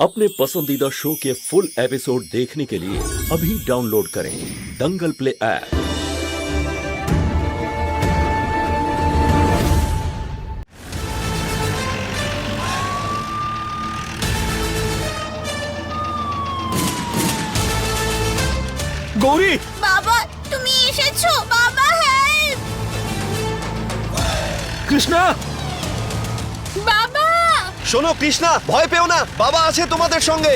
अपने पसंदीदा शो के फुल एपिसोड देखने के लिए अभी डाउनलोड करें दंगल प्ले ऐप। গৌরী, বাবা তুমি এসেছো? বাবা হেল্প! কৃষ্ণা, বাবা শোনো কৃষ্ণা, ভয় পেও না, বাবা আছে তোমাদের সঙ্গে।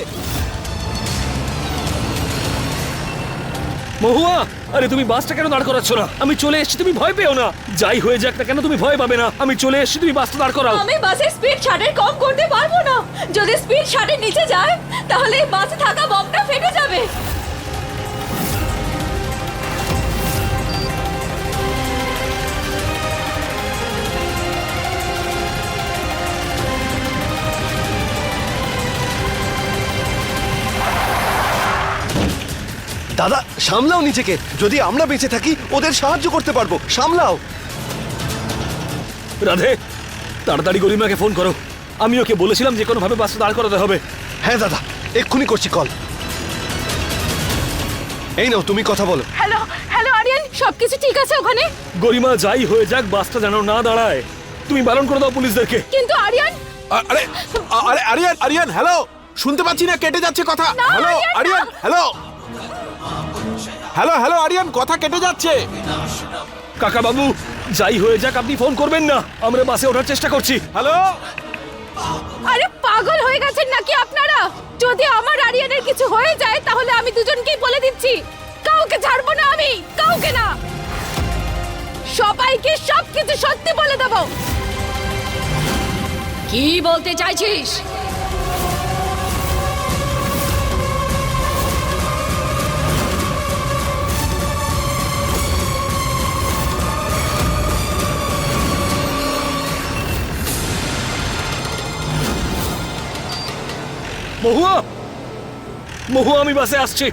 মহুয়া, আরে তুমি বাসটা কেন দাঁড় করাচ্ছ না? আমি চলে এসেছি, তুমি ভয় পেও না। যাই হয়ে যাক না কেন তুমি ভয় পাবে না। আমি চলে এসেছি, তুমি বাসটা দাঁড় করাও। আমি বাসের স্পিড 60-এর কম করতে পারবো না। যদি স্পিড 60-এর নিচে যায় তাহলে এই বাসে থাকা বমটা ফেটে যাবে। দাদা সামলাও নিজেকে, যদি আমরা বেঁচে থাকি ওদের সাহায্য করতে পারবো, সামলাও। রাধে, তাড়াতাড়ি গরিমাকে ফোন করো। আমি ওকে বলেছিলাম যে কোনো ভাবে বাসটা দাঁড় করাতে হবে। হ্যাঁ দাদা, এক্ষুনি করছি কল। এই নাও, তুমি কথা বলো। হ্যালো হ্যালো আরিয়ান, সবকিছু ঠিক আছে ওখানে? গরিমা, যাই হয়ে যাক বাসটা যেন না দাঁড়ায়। তুমি বারণ করে দাও পুলিশদেরকে। কিন্তু আরিয়ান, আরে আরে আরিয়ান, আরিয়ান হ্যালো, শুনতে পাচ্ছি না, কেটে যাচ্ছে কথা। Hello Aryan, hello hello hello Aryan, কথা কেটে যাচ্ছে। কাকা বাবু, যাই হয়ে যাক আপনি ফোন করবেন না, আমরা বাসে ওঠার চেষ্টা করছি। হ্যালো, আরে পাগল হয়ে গেছেন নাকি আপনারা? যদি আমার আরিয়ানের কিছু হয়ে যায় তাহলে আমি দুজনকেই বলে দিচ্ছি, কাউকে ছাড়বো না, আমি কাউকে না। সবাইকে সবকিছু সত্যি বলে দেবো। কি বলতে চাইছিস? মহুয়া, মহুয়া, আমি বাসে আসছি,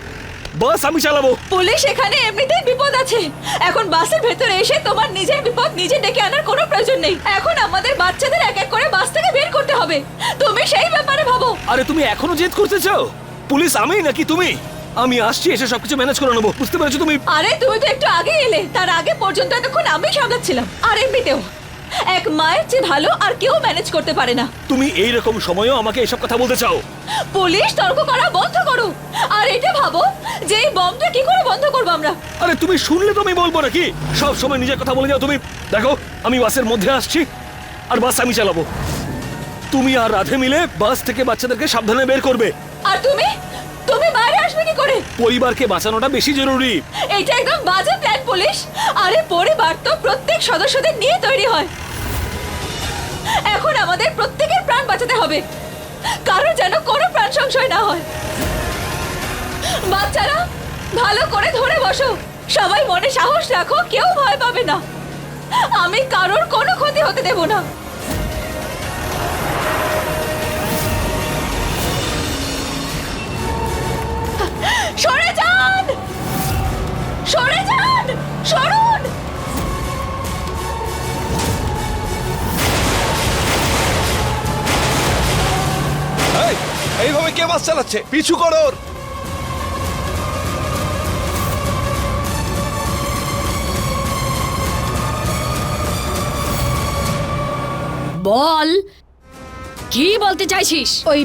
বাস আমি চালাবো। পুলিশ এখানে এমনিতেই বিপদ আছে। এখন বাসের ভেতরে এসে তোমার নিজের বিপদ নিজে ডেকে আনার কোনো প্রয়োজন নেই। এখন আমাদের বাচ্চাদের এক এক করে বাস থেকে বের করতে হবে। তুমি সেই ব্যাপারে ভাবো। আরে তুমি এখনো জেদ করতেছো? পুলিশ আমি নাকি তুমি? আমি আসছি, এসে সবকিছু ম্যানেজ করে নেবো, বুঝতে পেরেছো তুমি? আরে তুমি তো একটু আগে এলে, তার আগে পর্যন্ত এতক্ষণ আমি সামলাচ্ছিলাম। আর এমনিতেও এক মায়ের চেয়ে ভালো আর কেউ ম্যানেজ করতে পারে না। তুমি এই রকম সময়েও আমাকে এসব কথা বলতে চাও? পুলিশ তর্ক করা বন্ধ করো। আর এটা ভাবো যে এই বমটা কি করে বন্ধ করবো আমরা। আরে তুমি শুনলে তো আমি বলবো নাকি? সব সময় নিজের কথা বলে যাও তুমি। দেখো, আমি বাসের মধ্যে আসছি আর বাস আমি চালাবো। তুমি আর রাধে মিলে বাস থেকে বাচ্চাদেরকে সাবধানে বের করবে। আর তুমি তুমি বাইরে আসবে কি করে? পরিবারকে বাঁচানোটা বেশি জরুরি। এটা একদম বাজে প্ল্যান পুলিশ। আরে পরিবার তো প্রত্যেক সদস্যদের নিয়ে তৈরি হয়। এখন আমাদের প্রত্যেকের প্রাণ বাঁচাতে হবে, কারো যেন কোনো প্রাণ সংশয় না হয়। বাচ্চারা ভালো করে ধরে বসো, সবাই মনে সাহস রাখো, কেউ ভয় পাবে না। আমি কারোর কোনো ক্ষতি হতে দেব না। সরে যান, সরে যান, সরুন। এইভাবে কে বাস চালাচ্ছে? পিছু করো ওর। বল, কি বলতে চাইছিস? ওই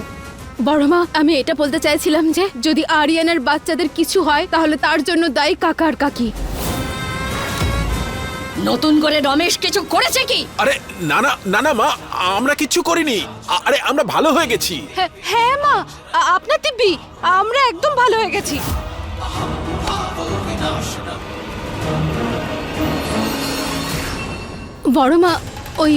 বড়মা, আমি এটা বলতে চাইছিলাম যে যদি আরিয়ানের বাচ্চাদের কিছু হয় তাহলে তার জন্য দায়ী কাকা আর কাকি। নতুন করে রমেশ কিছু করেছে কি? আরে না না না না মা, আমরা কিচ্ছু করিনি। আরে আমরা ভালো হয়ে গেছি। হ্যাঁ মা, আপনার দিব্যি আমরা একদম ভালো হয়ে গেছি। বড়মা, ওই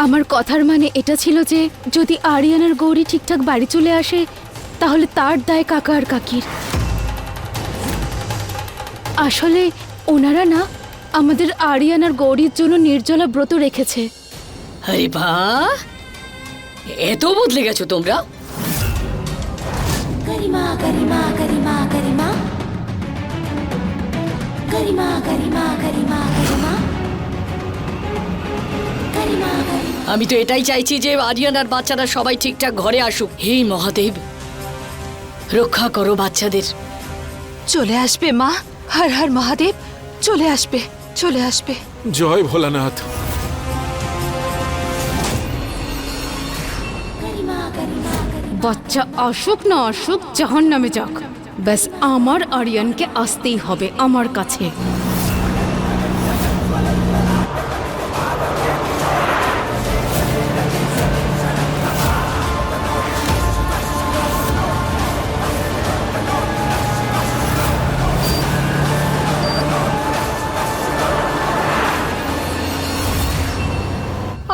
আমার কথার মানে এটা ছিল যে যদি আরিয়ানের গৌরী ঠিকঠাক বাড়ি চলে আসে তাহলে তার দায় কাকা আর কাকির। আসলে ওনারা না আমাদের আরিয়ান আর গৌরীর জন্য নির্জলা ব্রত রেখেছে। আরে বাহ, এত বদলে গেছো তোমরা। গরিমা গরিমা গরিমা গরিমা গরিমা গরিমা গরিমা গরিমা গরিমা গরিমা আমি তো এটাই চাইছি যে আরিয়ান আর বাচ্চারা সবাই ঠিকঠাক ঘরে আসুক। হে মহাদেব, রক্ষা করো বাচ্চাদের। চলে আসবে মা, হর হর মহাদেব, চলে আসবে, চলে আসবে। জয় ভোলানাথ। বাচ্চা আসুক না আসুক, জাহান্নামে যাক, ব্যাস আমার আরিয়ানকে আসতেই হবে আমার কাছে।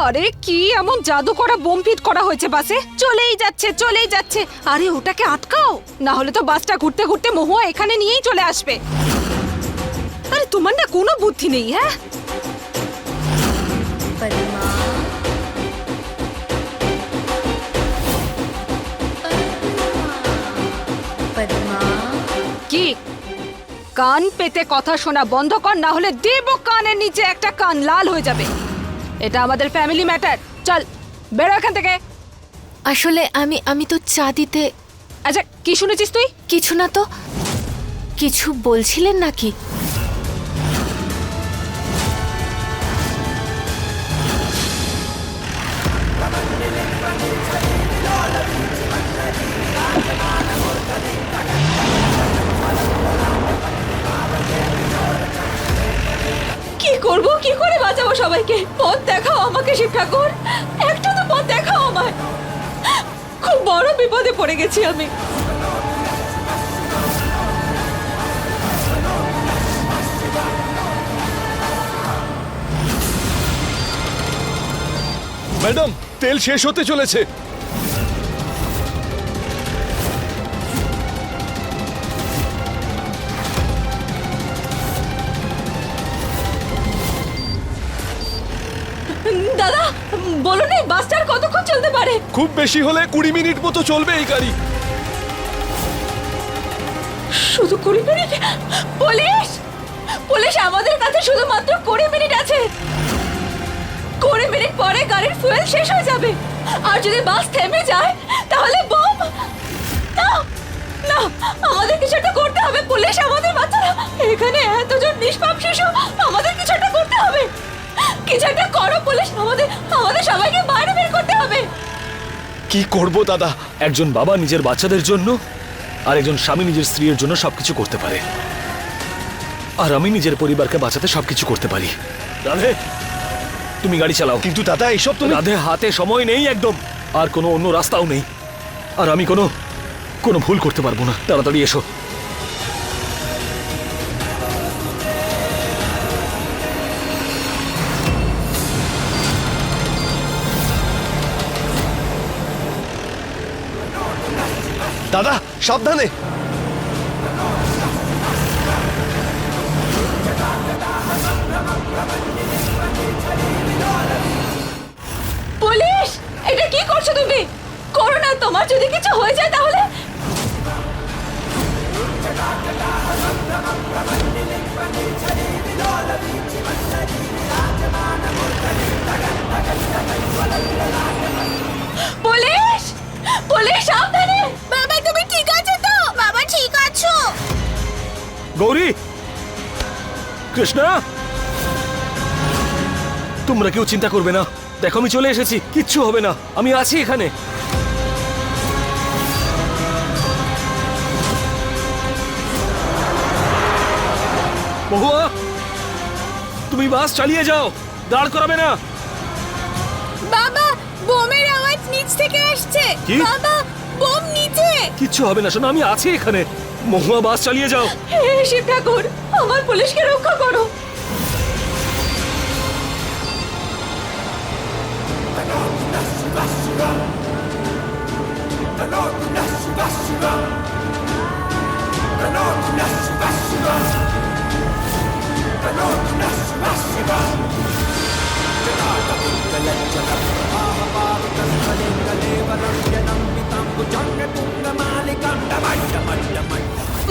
আরে কি এমন জাদু করা বোম ফিট করা হয়েছে বাসে? চলেই যাচ্ছে, চলেই যাচ্ছে। আরে ওটাকে আটকাও, না হলে তো বাসটা ঘুরতে ঘুরতে মহুয়া এখানে নিয়েই চলে আসবে। আরে তোমার না কোনো বুদ্ধি নেই, হ্যাঁ? কি কান পেতে কথা শোনা বন্ধ কর, না হলে দেব কানের নিচে একটা কান লাল হয়ে যাবে। এটা আমাদের ফ্যামিলি ম্যাটার। চল বেরো এখান থেকে। আসলে আমি তো চা দিতে। আচ্ছা কি শুনেছিস তুই? কিছু না তো। কিছু বলছিলেন নাকি? কি করব, কি করে বাঁচাবো সবাইকে? পথ দেখাও আমাকে শিব ঠাকুর, একটু তো পথ দেখাও আমায়। খুব বড় বিপদে পড়ে গেছি আমি। ম্যাডাম, তেল শেষ হতে চলেছে। দাদা বলুন এই বাসটার কতক্ষণ চলতে পারে? খুব বেশি হলে 20 মিনিট মতো চলবে এই গাড়ি। শুধু 20 মিনিট? পুলিশ, পুলিশ, আমাদের কাছে শুধুমাত্র 20 মিনিট আছে। 20 মিনিট পরে গাড়ির ফুয়েল শেষ হয়ে যাবে, আর যদি বাস থেমে যায় তাহলে বোম। না না, আমাদের কিছু একটা করতে হবে পুলিশ। আমাদের বাচ্চারা এখানে, এতজন নিষ্পাপ শিশু, আমাদের কিছু একটা করতে হবে। কিছু একটা করো পুলিশ, আমাদের আমাদের সবাইকে বাইরে বের করতে হবে। কি করব দাদা? একজন বাবা নিজের বাচ্চাদের জন্য আর একজন স্বামী নিজের স্ত্রীর জন্য সবকিছু করতে পারে, আর আমি নিজের পরিবারকে বাঁচাতে সবকিছু করতে পারি। রাধে, তুমি গাড়ি চালাও। কিন্তু দাদা এসব তুমি। রাধে, হাতে সময় নেই একদম, আর কোনো অন্য রাস্তাও নেই, আর আমি কোনো ভুল করতে পারবো না। তাড়াতাড়ি এসো। দাদা সাবধানে। পুলিশ, এটা কি করছো তুমি? করো না, তোমার যদি কিছু হয়ে যায় তাহলে। পুলিশ, পুলিশ সাবধানে। বাবা তুমি ঠিক আছো তো? বাবা ঠিক আছো? গৌরী, কৃষ্ণা, তোমরা কেউ চিন্তা করবে না। দেখো আমি চলে এসেছি, কিচ্ছু হবে না, আমি আছি এখানে। মহুয়া, তুমি বাস চালিয়ে যাও, দাঁড় করাবে না। বাবা বোমের আওয়াজ নিচ থেকে আসছে। কি? বাবা বোম নিচে। কিচ্ছু হবে না, শোনো আমি আছি এখানে। মহুয়া, বাস চালিয়ে যাও। হে শিব ঠাকুর, আমার পুলিশকে রক্ষা করো।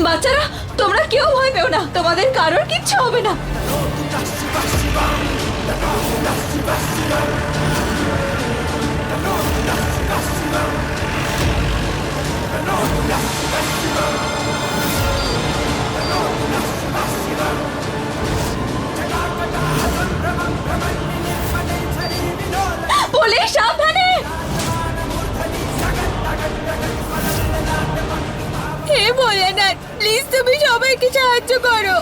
বাচ্চারা তোমরা কেউ ভয় পেও না, তোমাদের কারোর কিচ্ছু হবে না। পুলিশ সাবধানে! হে ভোলানাথ, প্লিজ তুমি সবাইকে সাহায্য করো।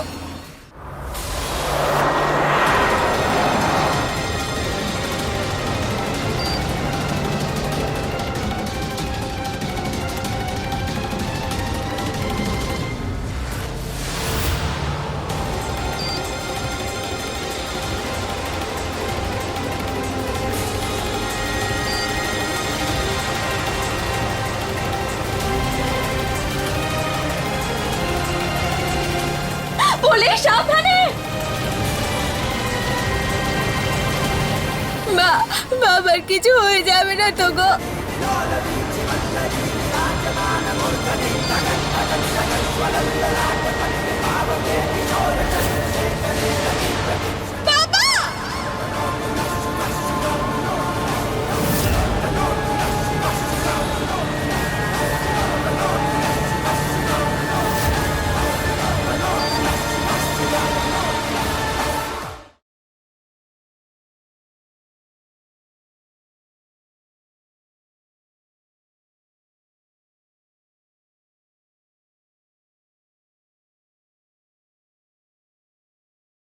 পুলিশ সাবধানে! বাবার কিছু হয়ে যাবে না তো গো?